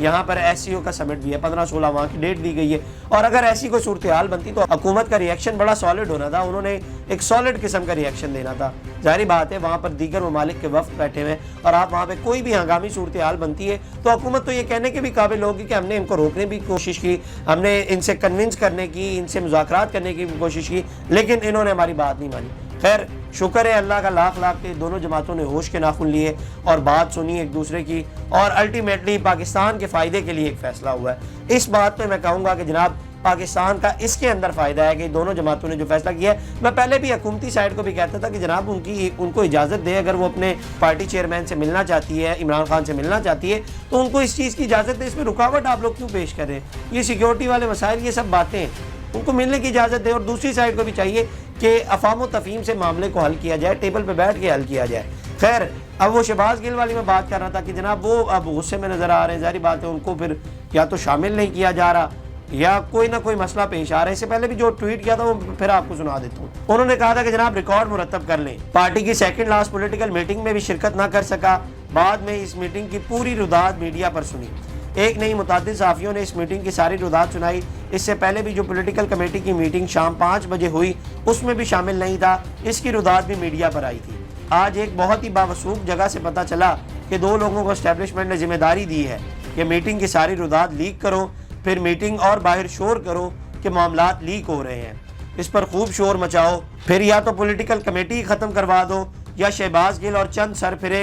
یہاں پر S C او کا سمٹ بھی ہے، 15-16 وہاں کی ڈیٹ دی گئی ہے، اور اگر ایسی کوئی صورتحال بنتی تو حکومت کا ریئیکشن بڑا سالڈ ہونا تھا، انہوں نے ایک سالڈ قسم کا ریئیکشن دینا تھا۔ ظاہری بات ہے وہاں پر دیگر ممالک کے وفد بیٹھے ہوئے ہیں اور آپ وہاں پہ کوئی بھی ہنگامی صورتحال بنتی ہے تو حکومت تو یہ کہنے کے بھی قابل ہوگی کہ ہم نے ان کو روکنے کی کوشش کی، ہم نے ان سے کنونس کرنے کی، ان سے مذاکرات کرنے کی بھی کوشش کی، لیکن انہوں نے ہماری بات نہیں مانی۔ خیر شکر ہے اللہ کا لاکھ لاکھ کے دونوں جماعتوں نے ہوش کے ناخن لیے اور بات سنی ایک دوسرے کی، اور الٹیمیٹلی پاکستان کے فائدے کے لیے ایک فیصلہ ہوا ہے۔ اس بات پہ میں کہوں گا کہ جناب پاکستان کا اس کے اندر فائدہ ہے کہ دونوں جماعتوں نے جو فیصلہ کیا ہے۔ میں پہلے بھی حکومتی سائڈ کو بھی کہتا تھا کہ جناب ان کو اجازت دے، اگر وہ اپنے پارٹی چیئرمین سے ملنا چاہتی ہے، عمران خان سے ملنا چاہتی ہے تو ان کو اس چیز کی اجازت دے، اس میں رکاوٹ آپ لوگ کیوں پیش کر رہے ہیں؟ یہ سیکیورٹی والے مسائل، یہ سب باتیں ہیں، ان کو ملنے کی اجازت دے، اور دوسری سائڈ کو بھی چاہیے کہ افہام و تفہیم سے معاملے کو حل کیا جائے، ٹیبل پہ بیٹھ کے حل کیا جائے۔ خیر اب وہ شہباز گل والی میں بات کر رہا تھا کہ جناب وہ اب غصے میں نظر آ رہے ہیں، ظاہری بات ہے ان کو پھر یا تو شامل نہیں کیا جا رہا یا کوئی نہ کوئی مسئلہ پیش آ رہا ہے۔ اس سے پہلے بھی جو ٹویٹ کیا تھا وہ پھر آپ کو سنا دیتا ہوں۔ انہوں نے کہا تھا کہ جناب ریکارڈ مرتب کر لیں، پارٹی کی سیکنڈ لاسٹ پولیٹیکل میٹنگ میں بھی شرکت نہ کر سکا، بعد میں اس میٹنگ کی پوری رداد میڈیا پر سنی، ایک نہیں متعدد صحافیوں نے اس میٹنگ کی ساری رداد سنائی، اس سے پہلے بھی جو پولیٹیکل کمیٹی کی میٹنگ شام 5 بجے ہوئی اس میں بھی شامل نہیں تھا، اس کی رداد بھی میڈیا پر آئی تھی۔ آج ایک بہت ہی باوثوق جگہ سے پتہ چلا کہ 2 لوگوں کو اسٹیبلشمنٹ نے ذمہ داری دی ہے کہ میٹنگ کی ساری رداد لیک کرو، پھر میٹنگ اور باہر شور کرو کہ معاملات لیک ہو رہے ہیں، اس پر خوب شور مچاؤ، پھر یا تو پولیٹیکل کمیٹی ختم کروا دو یا شہباز گل اور چند سر پھرے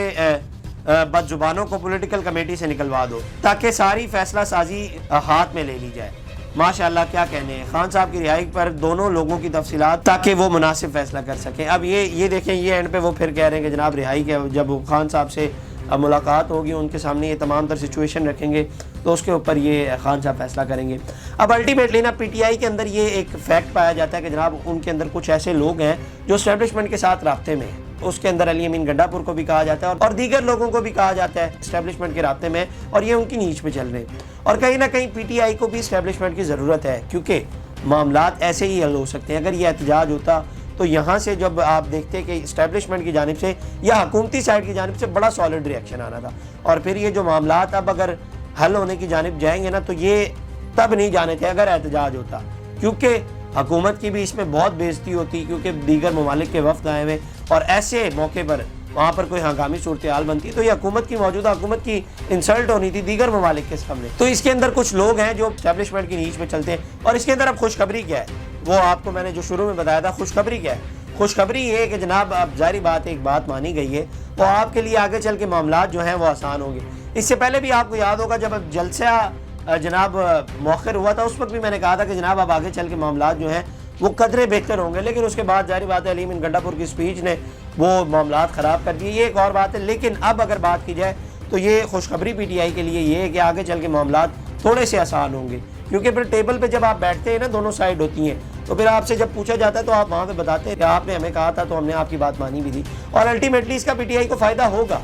بد زبانوں کو پولیٹیکل کمیٹی سے نکلوا دو تاکہ ساری فیصلہ سازی ہاتھ میں لے لی جائے۔ ماشاءاللہ کیا کہنے ہیں خان صاحب کی رہائی پر دونوں لوگوں کی تفصیلات تاکہ وہ مناسب فیصلہ کر سکیں۔ اب یہ دیکھیں، یہ اینڈ پہ وہ پھر کہہ رہے ہیں کہ جناب رہائی کے جب خان صاحب سے ملاقات ہوگی ان کے سامنے یہ تمام تر سچویشن رکھیں گے تو اس کے اوپر یہ خان صاحب فیصلہ کریں گے۔ اب الٹیمیٹلی نا پی ٹی آئی کے اندر یہ ایک فیکٹ پایا جاتا ہے کہ جناب ان کے اندر کچھ ایسے لوگ ہیں جو اسٹیبلشمنٹ کے ساتھ رابطے میں ہیں، اس کے اندر علی امین گنڈا پور کو بھی کہا جاتا ہے اور دیگر لوگوں کو بھی کہا جاتا ہے اسٹیبلشمنٹ کے رابطے میں، اور یہ ان کی نیچ پہ چل رہے ہیں، اور کہیں نہ کہیں پی ٹی آئی کو بھی اسٹیبلشمنٹ کی ضرورت ہے کیونکہ معاملات ایسے ہی حل ہو سکتے ہیں۔ اگر یہ احتجاج ہوتا تو یہاں سے جب آپ دیکھتے کہ اسٹیبلشمنٹ کی جانب سے یا حکومتی سائڈ کی جانب سے بڑا سالڈ ریئیکشن آنا تھا، اور پھر یہ جو معاملات اب اگر حل ہونے کی جانب جائیں گے نا تو یہ تب نہیں جانے تھے اگر احتجاج ہوتا، کیونکہ حکومت کی بھی اس میں بہت بے عزتی ہوتی کیونکہ دیگر ممالک کے وفد آئے ہوئے، اور ایسے موقع پر وہاں پر کوئی ہنگامی صورتحال بنتی تو یہ حکومت کی موجودہ حکومت کی انسلٹ ہونی تھی دیگر ممالک کے سامنے۔ تو اس کے اندر کچھ لوگ ہیں جو اسٹیبلشمنٹ کی نیچ میں چلتے ہیں، اور اس کے اندر اب خوشخبری کیا ہے وہ آپ کو میں نے جو شروع میں بتایا تھا۔ خوشخبری کیا ہے؟ خوشخبری یہ ہے کہ جناب اب ظاہری بات ہے ایک بات مانی گئی ہے تو آپ کے لیے آگے چل کے معاملات جو ہیں وہ آسان ہوں گے۔ اس سے پہلے بھی آپ کو یاد ہوگا جب اب جلسہ جناب مؤخر ہوا تھا اس وقت بھی میں نے کہا تھا کہ جناب اب آگے چل کے معاملات جو ہیں وہ قدرے بہتر ہوں گے، لیکن اس کے بعد ظاہری بات ہے علی امین گنڈا پور کی اسپیچ نے وہ معاملات خراب کر دیے، یہ ایک اور بات ہے۔ لیکن اب اگر بات کی جائے تو یہ خوشخبری پی ٹی آئی کے لیے یہ ہے کہ آگے چل کے معاملات تھوڑے سے آسان ہوں گے، کیونکہ پھر ٹیبل پہ جب آپ بیٹھتے ہیں نا دونوں سائڈ ہوتی ہیں تو پھر آپ سے جب پوچھا جاتا ہے تو آپ وہاں پہ بتاتے ہیں کہ آپ نے ہمیں کہا تھا تو ہم نے آپ کی بات مانی بھی تھی، اور الٹیمیٹلی اس کا پی ٹی آئی کو فائدہ ہوگا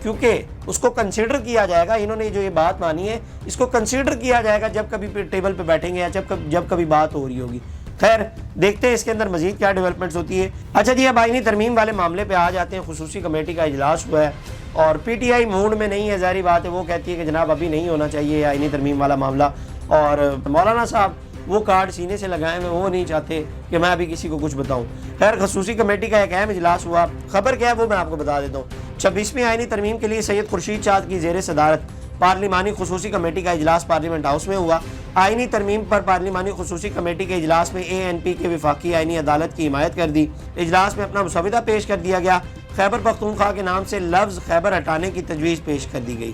کیونکہ اس کو کنسیڈر کیا جائے گا، انہوں نے جو یہ بات مانی ہے اس کو کنسیڈر کیا جائے گا جب کبھی ٹیبل پہ بیٹھیں گے یا جب کبھی بات ہو رہی ہوگی۔ خیر دیکھتے ہیں اس کے اندر مزید کیا ڈیولپمنٹس ہوتی ہے۔ اچھا جی اب آئینی ترمیم والے معاملے پہ آ جاتے ہیں۔ خصوصی کمیٹی کا اجلاس ہوا ہے اور پی ٹی آئی موڈ میں نہیں ہے، ظاہری بات ہے وہ کہتی ہے کہ جناب ابھی نہیں ہونا چاہیے آئینی ترمیم والا معاملہ، اور مولانا صاحب وہ کارڈ سینے سے لگائے ہوئے وہ نہیں چاہتے کہ میں ابھی کسی کو کچھ بتاؤں۔ خیر خصوصی کمیٹی کا ایک اہم اجلاس ہوا، خبر کیا ہے وہ میں آپ کو بتا دیتا ہوں۔ 26ویں آئینی ترمیم کے لیے سید خورشید چاند کی زیر صدارت پارلیمانی خصوصی کمیٹی کا اجلاس پارلیمنٹ ہاؤس میں ہوا۔ آئینی ترمیم پر پارلیمانی خصوصی کمیٹی کے اجلاس میں اے این پی کے وفاقی آئینی عدالت کی حمایت کر دی۔ اجلاس میں اپنا مسودہ پیش کر دیا گیا۔ خیبر پختونخوا کے نام سے لفظ خیبر ہٹانے کی تجویز پیش کر دی گئی۔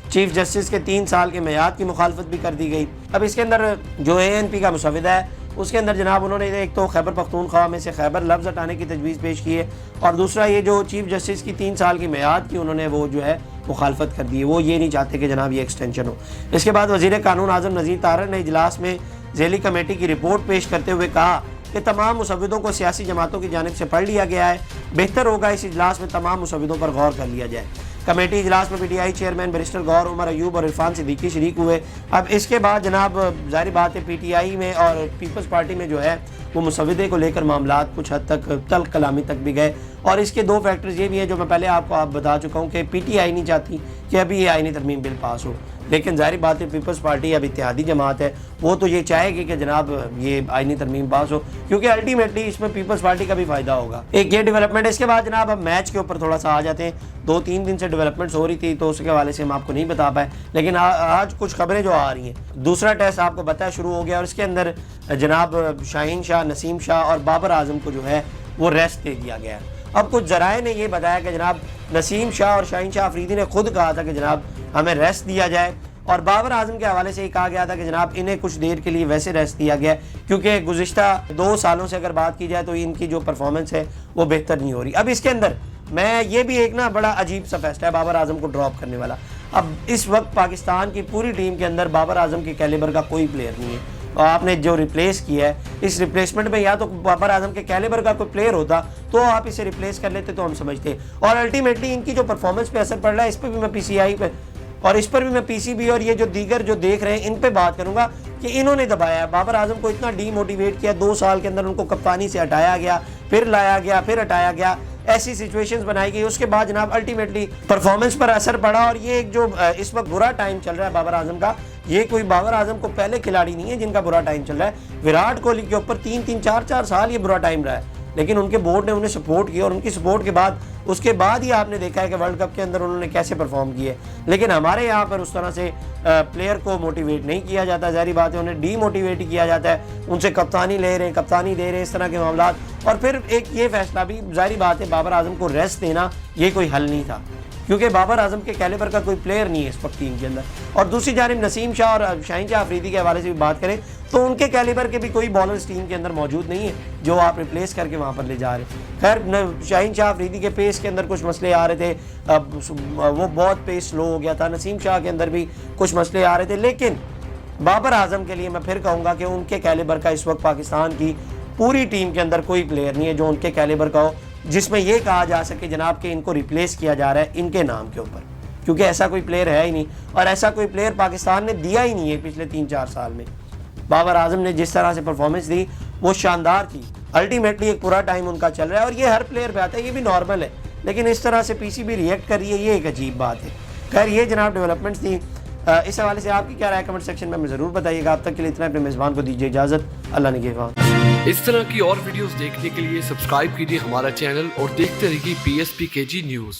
چیف جسٹس کے 3 سال کے میعاد کی مخالفت بھی کر دی گئی۔ اب اس کے اندر جو اے این پی کا مسودہ ہے اس کے اندر جناب انہوں نے ایک تو خیبر پختونخوا میں سے خیبر لفظ ہٹانے کی تجویز پیش کی ہے، اور دوسرا یہ جو چیف جسٹس کی 3 سال کی میعاد کی انہوں نے وہ جو ہے مخالفت کر دی ہے، وہ یہ نہیں چاہتے کہ جناب یہ ایکسٹینشن ہو۔ اس کے بعد وزیر قانون اعظم نذیر طاہر نے اجلاس میں ذیلی کمیٹی کی رپورٹ پیش کرتے ہوئے کہا کہ تمام مسودوں کو سیاسی جماعتوں کی جانب سے پڑھ لیا گیا ہے، بہتر ہوگا اس اجلاس میں تمام مسودوں پر غور کر لیا جائے۔ کمیٹی اجلاس میں P T I chairman barrister غور عمر ایوب اور عرفان صدیقی شریک ہوئے۔ اب اس کے بعد جناب ظاہری بات ہے پی ٹی آئی میں اور پیپلز پارٹی میں جو ہے وہ مسودے کو لے کر معاملات کچھ حد تک تلخ کلامی تک بھی گئے، اور اس کے 2 فیکٹرز یہ بھی ہیں جو میں پہلے آپ کو بتا چکا ہوں کہ پی ٹی آئی نہیں چاہتی کہ ابھی یہ آئینی ترمیم بل پاس ہو۔ لیکن ظاہری بات ہے پیپلز پارٹی اب اتحادی جماعت ہے, وہ تو یہ چاہے گی کہ جناب یہ آئینی ترمیم پاس ہو, کیونکہ الٹیمیٹلی اس میں پیپلز پارٹی کا بھی فائدہ ہوگا. ایک یہ ڈیولپمنٹ ہے. اس کے بعد جناب اب میچ کے اوپر تھوڑا سا آ جاتے ہیں. 2-3 دن سے ڈیولپمنٹس ہو رہی تھی تو اس کے حوالے سے ہم آپ کو نہیں بتا پائے, لیکن آج کچھ خبریں جو آ رہی ہیں. دوسرا ٹیسٹ آپ کو پتہ شروع ہو گیا اور اس کے اندر جناب شاہین شاہ, نسیم شاہ اور بابر اعظم کو جو ہے وہ ریسٹ دے دیا گیا. اب کچھ ذرائع نے یہ بتایا کہ جناب نسیم شاہ اور شاہین شاہ آفریدی نے خود کہا تھا کہ جناب ہمیں ریسٹ دیا جائے, اور بابر اعظم کے حوالے سے یہ کہا گیا تھا کہ جناب انہیں کچھ دیر کے لیے ویسے ریسٹ دیا گیا کیونکہ گزشتہ 2 سالوں سے اگر بات کی جائے تو ان کی جو پرفارمنس ہے وہ بہتر نہیں ہو رہی. اب اس کے اندر میں یہ بھی ایک بڑا عجیب سا فیصلہ ہے بابر اعظم کو ڈراپ کرنے والا. اب اس وقت پاکستان کی پوری ٹیم کے اندر بابر اعظم کے کیلیبر کا کوئی پلیئر نہیں ہے, اور آپ نے جو ریپلیس کیا ہے اس ریپلیسمنٹ میں یا تو بابر اعظم کے کیلیبر کا کوئی پلیئر ہوتا تو آپ اسے ریپلیس کر لیتے تو ہم سمجھتے. اور الٹیمیٹلی ان کی جو پرفارمنس پہ اثر پڑ رہا ہے اس پہ بھی میں پی سی آئی پہ اور اس پر بھی میں پی سی بی اور یہ جو دیگر جو دیکھ رہے ہیں ان پہ بات کروں گا کہ انہوں نے دبایا ہے بابر اعظم کو, اتنا ڈی موٹیویٹ کیا. 2 سال کے اندر ان کو کپتانی سے ہٹایا گیا, پھر لایا گیا, پھر ہٹایا گیا, ایسی سچویشنز بنائی گئی. اس کے بعد جناب الٹیمیٹلی پرفارمنس پر اثر پڑا. اور یہ ایک جو اس وقت برا ٹائم چل رہا ہے بابر اعظم کا, یہ کوئی بابر اعظم کو پہلے کھلاڑی نہیں ہے جن کا برا ٹائم چل رہا ہے. وراٹ کوہلی کے اوپر 3-4 سال یہ برا ٹائم رہا ہے, لیکن ان کے بورڈ نے انہیں سپورٹ کیا, اور ان کی سپورٹ کے بعد اس کے بعد ہی آپ نے دیکھا ہے کہ ورلڈ کپ کے اندر انہوں نے کیسے پرفارم کیے. لیکن ہمارے یہاں پر اس طرح سے پلیئر کو موٹیویٹ نہیں کیا جاتا, ظاہری بات ہے انہیں ڈی موٹیویٹ کیا جاتا ہے, ان سے کپتانی لے رہے ہیں, کپتانی دے رہے ہیں, اس طرح کے معاملات. اور پھر ایک یہ فیصلہ بھی ظاہری بات ہے بابر اعظم کو ریسٹ دینا یہ کوئی حل نہیں تھا, کیونکہ بابر اعظم کے کیلیبر کا کوئی پلیئر نہیں ہے اس وقت ٹیم کے اندر. اور دوسری جانب نسیم شاہ اور شاہین شاہ آفریدی کے حوالے سے بھی بات کریں تو ان کے کیلیبر کے بھی کوئی بالرز ٹیم کے اندر موجود نہیں ہے جو آپ ریپلیس کر کے وہاں پر لے جا رہے ہیں. خیر شاہین شاہ آفریدی کے پیس کے اندر کچھ مسئلے آ رہے تھے, وہ بہت پیس سلو ہو گیا تھا. نسیم شاہ کے اندر بھی کچھ مسئلے آ رہے تھے, لیکن بابر اعظم کے لیے میں پھر کہوں گا کہ ان کے کیلیبر کا اس وقت پاکستان کی پوری ٹیم کے اندر کوئی پلیئر نہیں ہے جو ان کے کیلیبر کا ہو, جس میں یہ کہا جا سکے جناب کہ ان کو ریپلیس کیا جا رہا ہے ان کے نام کے اوپر, کیونکہ ایسا کوئی پلیئر ہے ہی نہیں, اور ایسا کوئی پلیئر پاکستان نے دیا ہی نہیں ہے پچھلے 3-4 سال میں. بابر اعظم نے جس طرح سے پرفارمنس دی وہ شاندار تھی. الٹیمیٹلی ایک پورا ٹائم ان کا چل رہا ہے اور یہ ہر پلیئر پہ آتا ہے, یہ بھی نارمل ہے, لیکن اس طرح سے پی سی بی ریئیکٹ کر رہی ہے یہ ایک عجیب بات ہے. خیر یہ جناب ڈیولپمنٹس تھی. اس حوالے سے آپ کی کیا رائے کمنٹ سیکشن میں ہمیں ضرور بتائیے گا. اب تک کے لیے اتنا, اپنے میزبان کو دیجیے اجازت. اللہ نگہبان. اس طرح کی اور ویڈیوز دیکھنے کے لیے سبسکرائب کیجیے ہمارا چینل اور دیکھتے رہیے PSPKG نیوز.